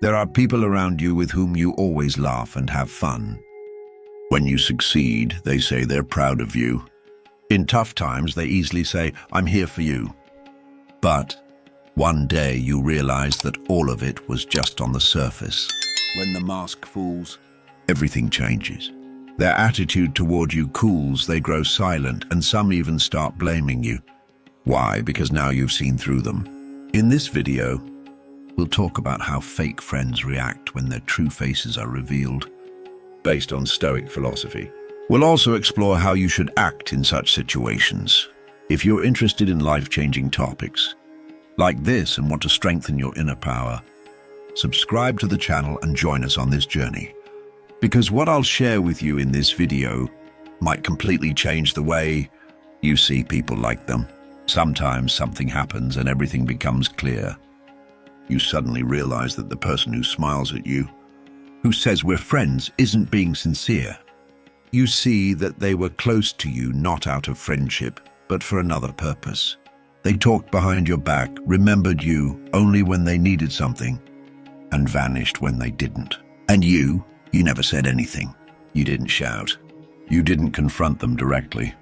There are people around you with whom you always laugh and have fun. When you succeed, they say they're proud of you. In tough times, they easily say, "I'm here for you." But one day you realize that all of it was just on the surface. When the mask falls, everything changes. Their attitude toward you cools, they grow silent, and some even start blaming you. Why? Because now you've seen through them. In this video, we'll talk about how fake friends react when their true faces are revealed, based on Stoic philosophy. We'll also explore how you should act in such situations. If you're interested in life-changing topics like this and want to strengthen your inner power, subscribe to the channel and join us on this journey. Because what I'll share with you in this video might completely change the way you see people like them. Sometimes something happens and everything becomes clear. You suddenly realize that the person who smiles at you, who says we're friends, isn't being sincere. You see that they were close to you not out of friendship, but for another purpose. They talked behind your back, remembered you only when they needed something, and vanished when they didn't. And you never said anything. You didn't shout. You didn't confront them directly.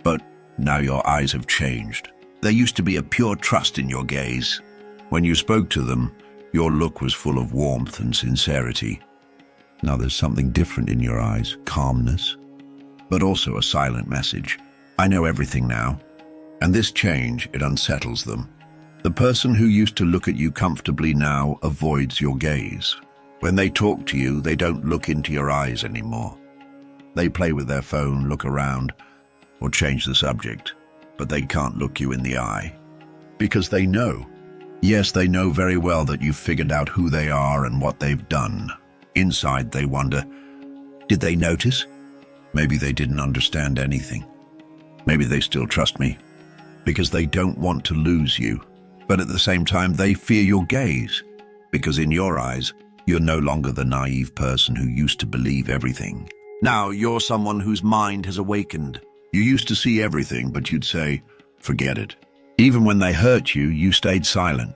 But now your eyes have changed. There used to be a pure trust in your gaze. When you spoke to them, your look was full of warmth and sincerity. Now there's something different in your eyes, calmness, but also a silent message. I know everything now. And this change, it unsettles them. The person who used to look at you comfortably now avoids your gaze. When they talk to you, they don't look into your eyes anymore. They play with their phone, look around, or change the subject, but they can't look you in the eye. Because they know. Yes, they know very well that you've figured out who they are and what they've done. Inside, they wonder, did they notice? Maybe they didn't understand anything. Maybe they still trust me. Because they don't want to lose you. But at the same time, they fear your gaze. Because in your eyes, you're no longer the naive person who used to believe everything. Now you're someone whose mind has awakened. You used to see everything, but you'd say, forget it. Even when they hurt you, you stayed silent.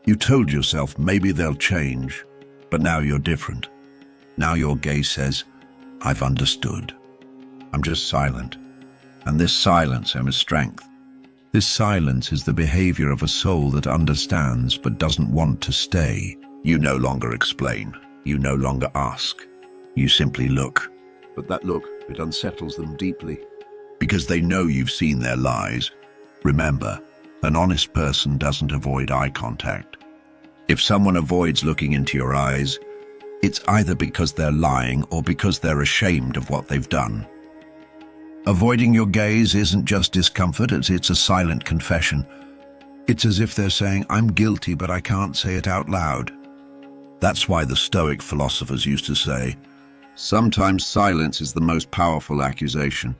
You told yourself maybe they'll change, but now you're different. Now your gaze says, I've understood. I'm just silent. And this silence is strength. This silence is the behavior of a soul that understands but doesn't want to stay. You no longer explain. You no longer ask. You simply look. But that look, it unsettles them deeply. Because they know you've seen their lies. Remember, an honest person doesn't avoid eye contact. If someone avoids looking into your eyes, it's either because they're lying or because they're ashamed of what they've done. Avoiding your gaze isn't just discomfort, it's a silent confession. It's as if they're saying, I'm guilty, but I can't say it out loud. That's why the Stoic philosophers used to say, sometimes silence is the most powerful accusation.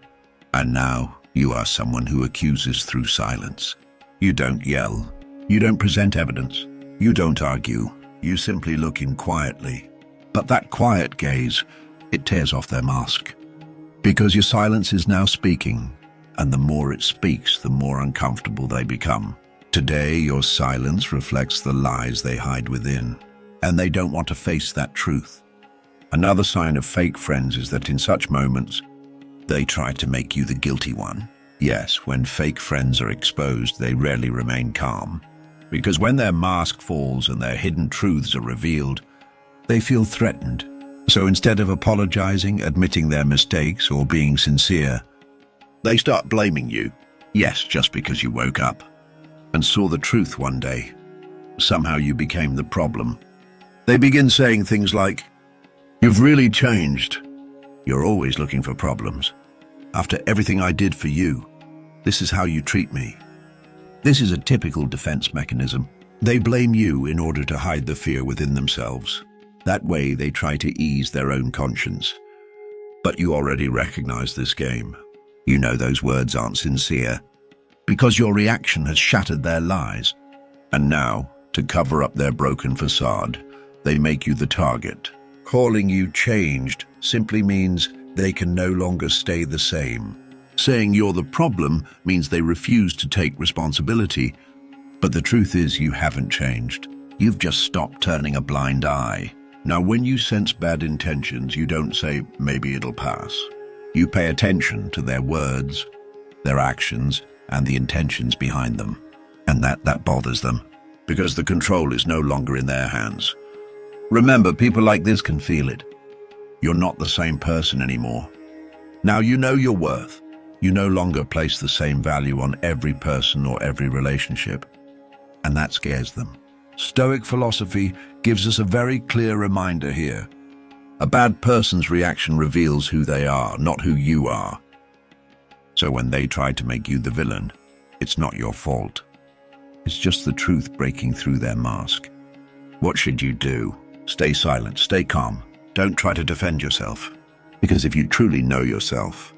And now you are someone who accuses through silence. You don't yell. You don't present evidence. You don't argue. You simply look in quietly. But that quiet gaze, it tears off their mask. Because your silence is now speaking, and the more it speaks, the more uncomfortable they become. Today, your silence reflects the lies they hide within, and they don't want to face that truth. Another sign of fake friends is that in such moments, they try to make you the guilty one. Yes, when fake friends are exposed, they rarely remain calm. Because when their mask falls and their hidden truths are revealed, they feel threatened. So instead of apologizing, admitting their mistakes, or being sincere, they start blaming you. Yes, just because you woke up and saw the truth one day. Somehow you became the problem. They begin saying things like, you've really changed. You're always looking for problems. After everything I did for you, this is how you treat me. This is a typical defense mechanism. They blame you in order to hide the fear within themselves. That way they try to ease their own conscience. But you already recognize this game. You know those words aren't sincere, because your reaction has shattered their lies. And now, to cover up their broken facade, they make you the target. Calling you changed simply means they can no longer stay the same. Saying you're the problem means they refuse to take responsibility. But the truth is you haven't changed. You've just stopped turning a blind eye. Now, when you sense bad intentions, you don't say, maybe it'll pass. You pay attention to their words, their actions, and the intentions behind them. And that bothers them, because the control is no longer in their hands. Remember, people like this can feel it. You're not the same person anymore. Now you know your worth. You no longer place the same value on every person or every relationship. And that scares them. Stoic philosophy gives us a very clear reminder here. A bad person's reaction reveals who they are, not who you are. So when they try to make you the villain, it's not your fault. It's just the truth breaking through their mask. What should you do? Stay silent, stay calm. Don't try to defend yourself. Because if you truly know yourself,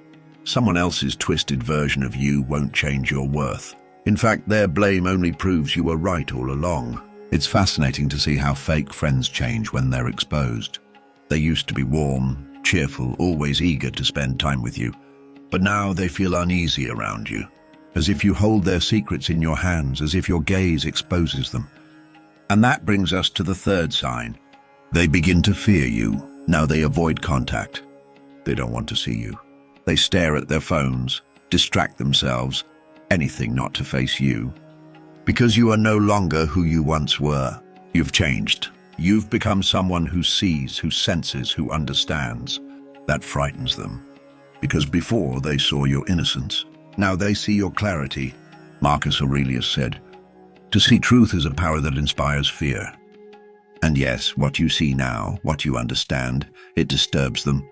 someone else's twisted version of you won't change your worth. In fact, their blame only proves you were right all along. It's fascinating to see how fake friends change when they're exposed. They used to be warm, cheerful, always eager to spend time with you. But now they feel uneasy around you, as if you hold their secrets in your hands, as if your gaze exposes them. And that brings us to the third sign. They begin to fear you. Now they avoid contact. They don't want to see you. They stare at their phones, distract themselves, anything not to face you. Because you are no longer who you once were. You've changed. You've become someone who sees, who senses, who understands. That frightens them. Because before they saw your innocence, now they see your clarity. Marcus Aurelius said, "To see truth is a power that inspires fear." And yes, what you see now, what you understand, it disturbs them.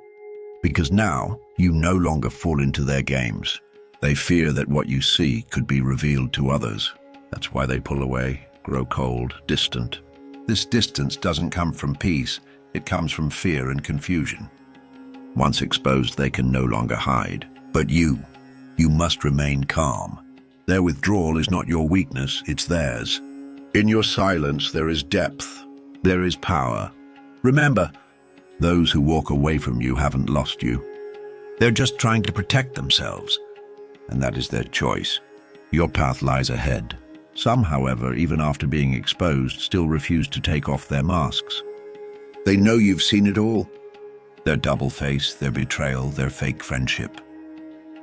Because now you no longer fall into their games. They fear that what you see could be revealed to others. That's why they pull away, grow cold, distant. This distance doesn't come from peace, it comes from fear and confusion. Once exposed, they can no longer hide. But you must remain calm. Their withdrawal is not your weakness, it's theirs. In your silence, there is depth, there is power. Remember, those who walk away from you haven't lost you. They're just trying to protect themselves, and that is their choice. Your path lies ahead. Some, however, even after being exposed, still refuse to take off their masks. They know you've seen it all. Their double face, their betrayal, their fake friendship.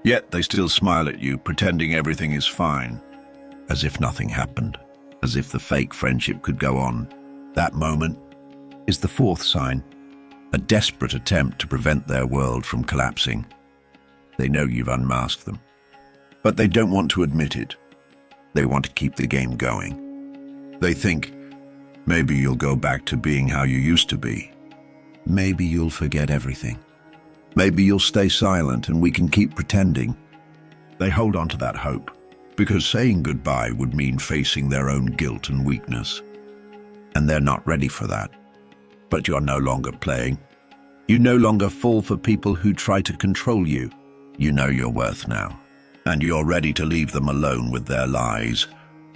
Yet they still smile at you, pretending everything is fine, as if nothing happened, as if the fake friendship could go on. That moment is the fourth sign, a desperate attempt to prevent their world from collapsing. They know you've unmasked them, but they don't want to admit it. They want to keep the game going. They think, maybe you'll go back to being how you used to be. Maybe you'll forget everything. Maybe you'll stay silent and we can keep pretending. They hold on to that hope, because saying goodbye would mean facing their own guilt and weakness. And they're not ready for that. But you're no longer playing. You no longer fall for people who try to control you. You know your worth now. And you're ready to leave them alone with their lies.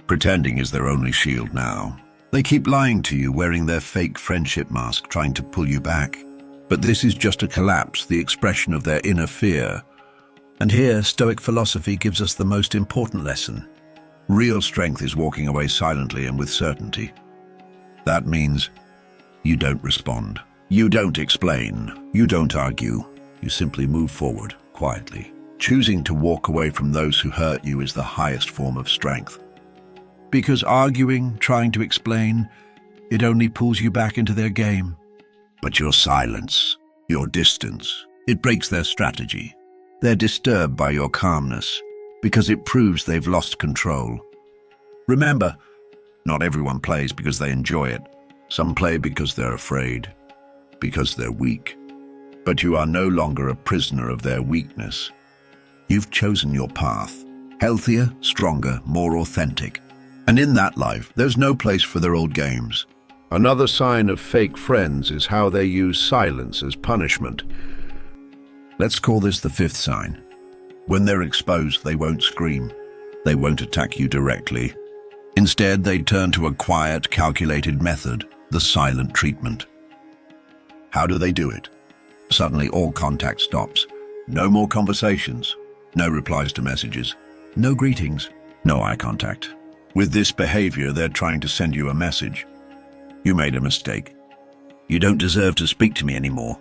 Pretending is their only shield now. They keep lying to you, wearing their fake friendship mask, trying to pull you back. But this is just a collapse, the expression of their inner fear. And here, Stoic philosophy gives us the most important lesson. Real strength is walking away silently and with certainty. That means you don't respond. You don't explain. You don't argue. You simply move forward, quietly. Choosing to walk away from those who hurt you is the highest form of strength. Because arguing, trying to explain, it only pulls you back into their game. But your silence, your distance, it breaks their strategy. They're disturbed by your calmness, because it proves they've lost control. Remember, not everyone plays because they enjoy it. Some play because they're afraid, because they're weak. But you are no longer a prisoner of their weakness. You've chosen your path, healthier, stronger, more authentic. And in that life, there's no place for their old games. Another sign of fake friends is how they use silence as punishment. Let's call this the fifth sign. When they're exposed, they won't scream. They won't attack you directly. Instead, they turn to a quiet, calculated method, the silent treatment. How do they do it? Suddenly, all contact stops. No more conversations. No replies to messages. No greetings. No eye contact. With this behavior, they're trying to send you a message. You made a mistake. You don't deserve to speak to me anymore.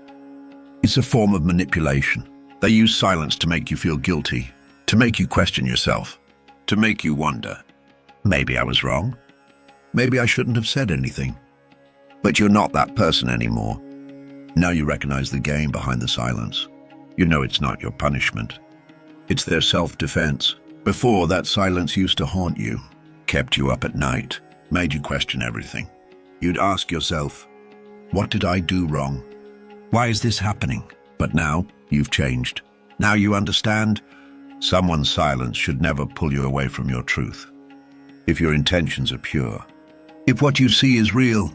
It's a form of manipulation. They use silence to make you feel guilty, to make you question yourself, to make you wonder, maybe I was wrong. Maybe I shouldn't have said anything. But you're not that person anymore. Now you recognize the game behind the silence. You know it's not your punishment. It's their self-defense. Before, that silence used to haunt you, kept you up at night, made you question everything. You'd ask yourself, what did I do wrong? Why is this happening? But now, you've changed. Now you understand, someone's silence should never pull you away from your truth. If your intentions are pure, if what you see is real,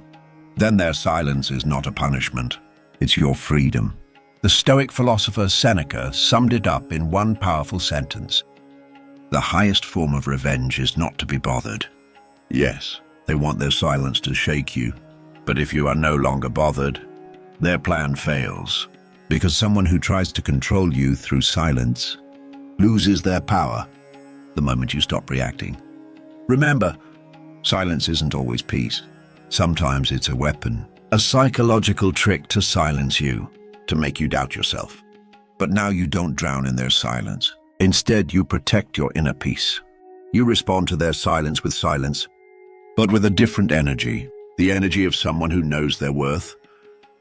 then their silence is not a punishment. It's your freedom. The Stoic philosopher Seneca summed it up in one powerful sentence. The highest form of revenge is not to be bothered. Yes, they want their silence to shake you, but if you are no longer bothered, their plan fails. Because someone who tries to control you through silence loses their power the moment you stop reacting. Remember, silence isn't always peace. Sometimes it's a weapon, a psychological trick to silence you, to make you doubt yourself. But now you don't drown in their silence. Instead, you protect your inner peace. You respond to their silence with silence, but with a different energy, the energy of someone who knows their worth.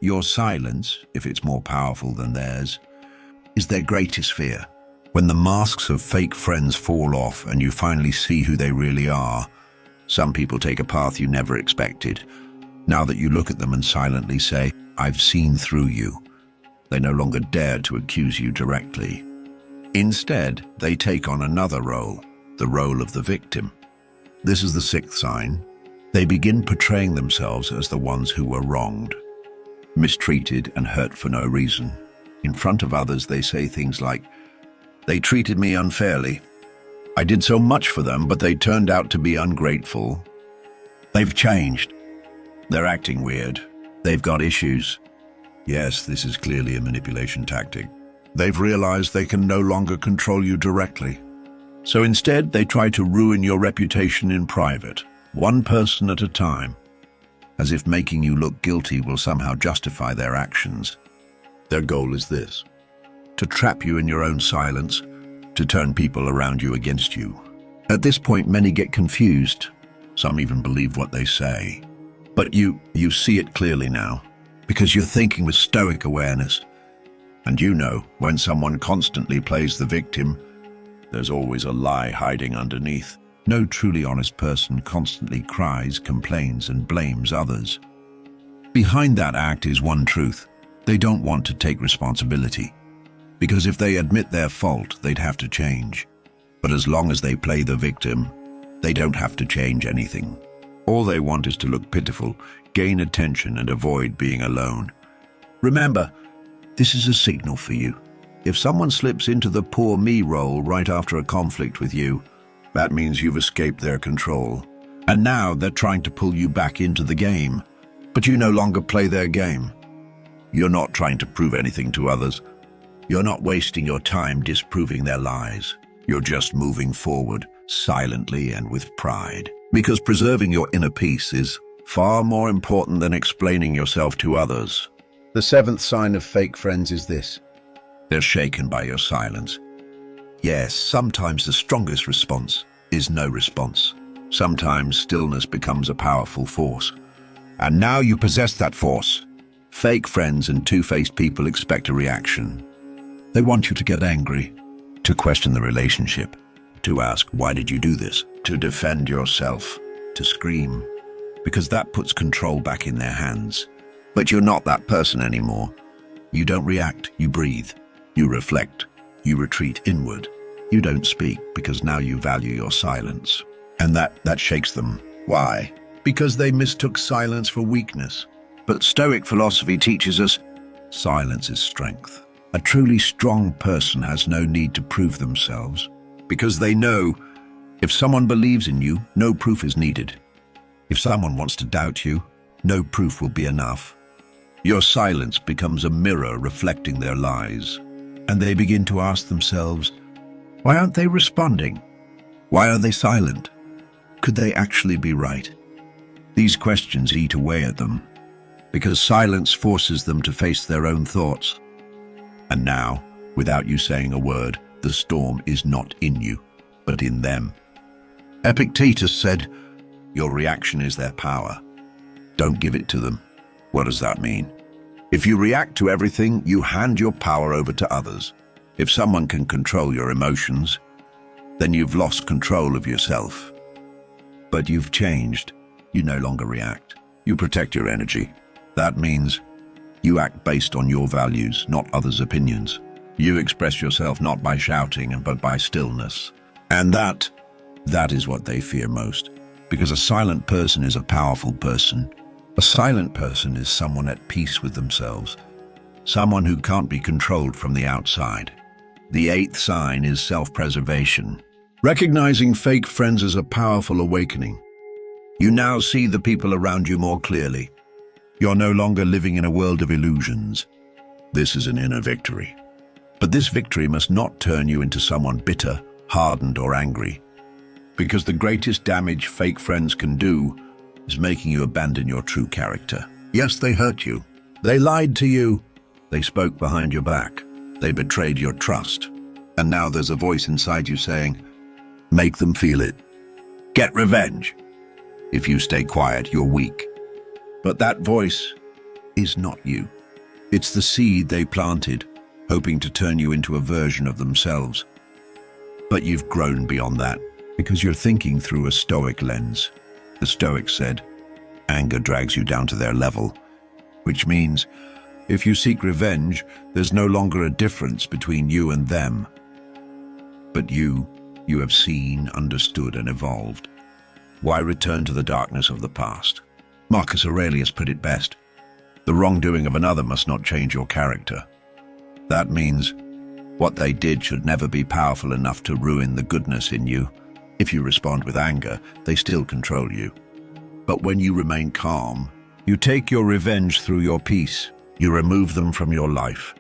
Your silence, if it's more powerful than theirs, is their greatest fear. When the masks of fake friends fall off and you finally see who they really are, some people take a path you never expected. Now that you look at them and silently say, I've seen through you, they no longer dare to accuse you directly. Instead, they take on another role, the role of the victim. This is the sixth sign. They begin portraying themselves as the ones who were wronged, mistreated and hurt for no reason. In front of others, they say things like, they treated me unfairly. I did so much for them, but they turned out to be ungrateful. They've changed. They're acting weird. They've got issues. Yes, this is clearly a manipulation tactic. They've realized they can no longer control you directly. So instead, they try to ruin your reputation in private, one person at a time, as if making you look guilty will somehow justify their actions. Their goal is this: to trap you in your own silence, to turn people around you against you. At this point, many get confused. Some even believe what they say. But you see it clearly now, because you're thinking with Stoic awareness. And you know, when someone constantly plays the victim, there's always a lie hiding underneath. No truly honest person constantly cries, complains, and blames others. Behind that act is one truth: they don't want to take responsibility. Because if they admit their fault, they'd have to change. But as long as they play the victim, they don't have to change anything. All they want is to look pitiful, gain attention, and avoid being alone. Remember, this is a signal for you. If someone slips into the poor me role right after a conflict with you, that means you've escaped their control. And now they're trying to pull you back into the game. But you no longer play their game. You're not trying to prove anything to others. You're not wasting your time disproving their lies. You're just moving forward, silently and with pride. Because preserving your inner peace is far more important than explaining yourself to others. The seventh sign of fake friends is this: they're shaken by your silence. Yes, sometimes the strongest response is no response. Sometimes stillness becomes a powerful force. And now you possess that force. Fake friends and two-faced people expect a reaction. They want you to get angry, to question the relationship, to ask, why did you do this? To defend yourself, to scream, because that puts control back in their hands. But you're not that person anymore. You don't react, you breathe, you reflect, you retreat inward. You don't speak because now you value your silence. And that shakes them. Why? Because they mistook silence for weakness. But Stoic philosophy teaches us silence is strength. A truly strong person has no need to prove themselves, because they know if someone believes in you, no proof is needed. If someone wants to doubt you, no proof will be enough. Your silence becomes a mirror reflecting their lies, and they begin to ask themselves, why aren't they responding? Why are they silent? Could they actually be right? These questions eat away at them, because silence forces them to face their own thoughts. And now, without you saying a word, the storm is not in you, but in them. Epictetus said, "Your reaction is their power. Don't give it to them." What does that mean? If you react to everything, you hand your power over to others. If someone can control your emotions, then you've lost control of yourself. But you've changed. You no longer react. You protect your energy. That means you act based on your values, not others' opinions. You express yourself not by shouting, but by stillness. And that is what they fear most. Because a silent person is a powerful person. A silent person is someone at peace with themselves. Someone who can't be controlled from the outside. The eighth sign is self-preservation. Recognizing fake friends is a powerful awakening. You now see the people around you more clearly. You're no longer living in a world of illusions. This is an inner victory. But this victory must not turn you into someone bitter, hardened, or angry. Because the greatest damage fake friends can do is making you abandon your true character. Yes, they hurt you. They lied to you. They spoke behind your back. They betrayed your trust. And now there's a voice inside you saying, make them feel it. Get revenge. If you stay quiet, you're weak. But that voice is not you. It's the seed they planted, hoping to turn you into a version of themselves. But you've grown beyond that, because you're thinking through a Stoic lens. The Stoics said, anger drags you down to their level, which means if you seek revenge, there's no longer a difference between you and them. But you have seen, understood, and evolved. Why return to the darkness of the past? Marcus Aurelius put it best. The wrongdoing of another must not change your character. That means what they did should never be powerful enough to ruin the goodness in you. If you respond with anger, they still control you. But when you remain calm, you take your revenge through your peace. You remove them from your life.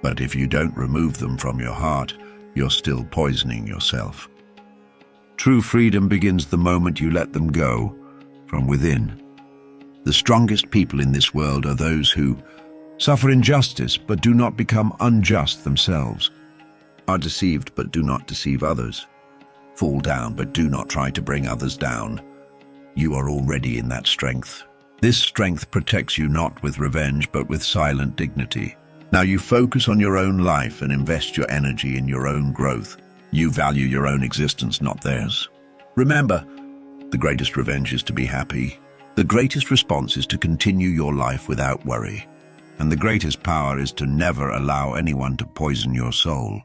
But if you don't remove them from your heart, you're still poisoning yourself. True freedom begins the moment you let them go from within. The strongest people in this world are those who suffer injustice but do not become unjust themselves, are deceived but do not deceive others, fall down but do not try to bring others down. You are already in that strength. This strength protects you not with revenge but with silent dignity. Now you focus on your own life and invest your energy in your own growth. You value your own existence, not theirs. Remember, the greatest revenge is to be happy. The greatest response is to continue your life without worry. And the greatest power is to never allow anyone to poison your soul.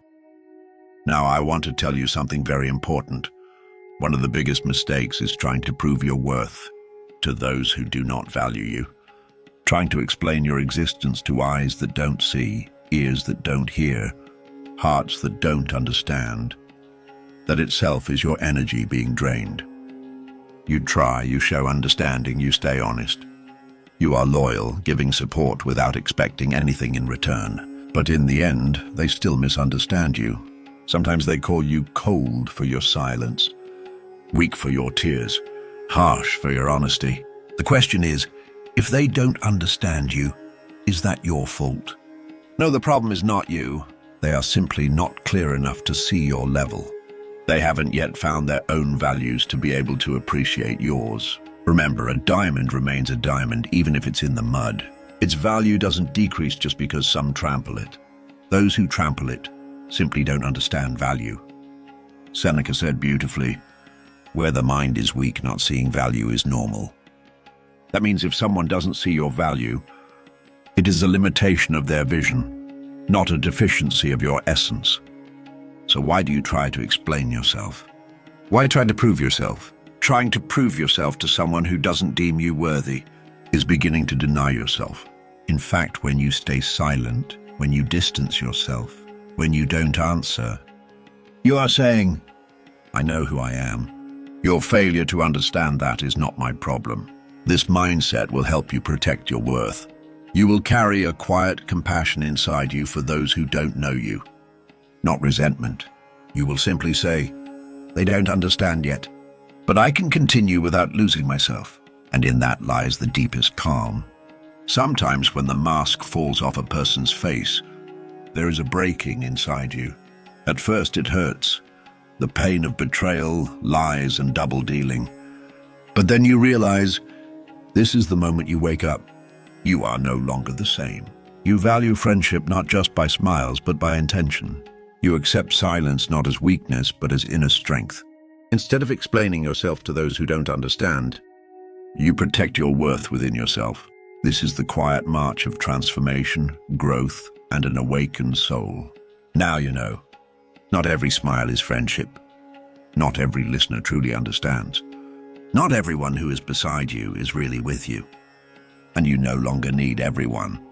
Now I want to tell you something very important. One of the biggest mistakes is trying to prove your worth to those who do not value you. Trying to explain your existence to eyes that don't see, ears that don't hear, hearts that don't understand. That itself is your energy being drained. You try, you show understanding, you stay honest. You are loyal, giving support without expecting anything in return. But in the end, they still misunderstand you. Sometimes they call you cold for your silence, weak for your tears, harsh for your honesty. The question is, if they don't understand you, is that your fault? No, the problem is not you. They are simply not clear enough to see your level. They haven't yet found their own values to be able to appreciate yours. Remember, a diamond remains a diamond even if it's in the mud. Its value doesn't decrease just because some trample it. Those who trample it simply don't understand value. Seneca said beautifully, where the mind is weak, not seeing value is normal. That means if someone doesn't see your value, it is a limitation of their vision, not a deficiency of your essence. So why do you try to explain yourself? Why try to prove yourself? Trying to prove yourself to someone who doesn't deem you worthy is beginning to deny yourself. In fact, when you stay silent, when you distance yourself, when you don't answer, you are saying, I know who I am. Your failure to understand that is not my problem. This mindset will help you protect your worth. You will carry a quiet compassion inside you for those who don't know you. Not resentment. You will simply say, they don't understand yet, but I can continue without losing myself. And in that lies the deepest calm. Sometimes when the mask falls off a person's face, there is a breaking inside you. At first it hurts, the pain of betrayal, lies, and double dealing. But then you realize this is the moment you wake up. You are no longer the same. You value friendship not just by smiles, but by intention. You accept silence not as weakness, but as inner strength. Instead of explaining yourself to those who don't understand, you protect your worth within yourself. This is the quiet march of transformation, growth, and an awakened soul. Now you know, not every smile is friendship. Not every listener truly understands. Not everyone who is beside you is really with you. And you no longer need everyone,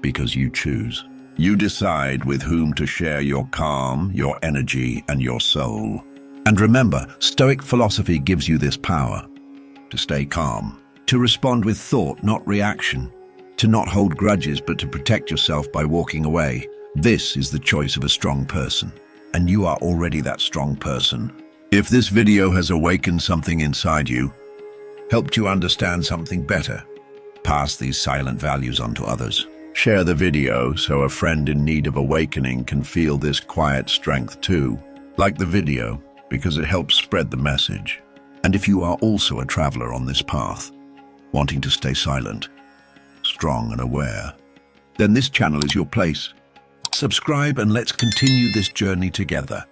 because you choose. You decide with whom to share your calm, your energy, and your soul. And remember, Stoic philosophy gives you this power to stay calm, to respond with thought, not reaction, to not hold grudges, but to protect yourself by walking away. This is the choice of a strong person, and you are already that strong person. If this video has awakened something inside you, helped you understand something better, pass these silent values on to others. Share the video so a friend in need of awakening can feel this quiet strength too. Like the video, because it helps spread the message. And if you are also a traveler on this path, wanting to stay silent, strong and aware, then this channel is your place. Subscribe and let's continue this journey together.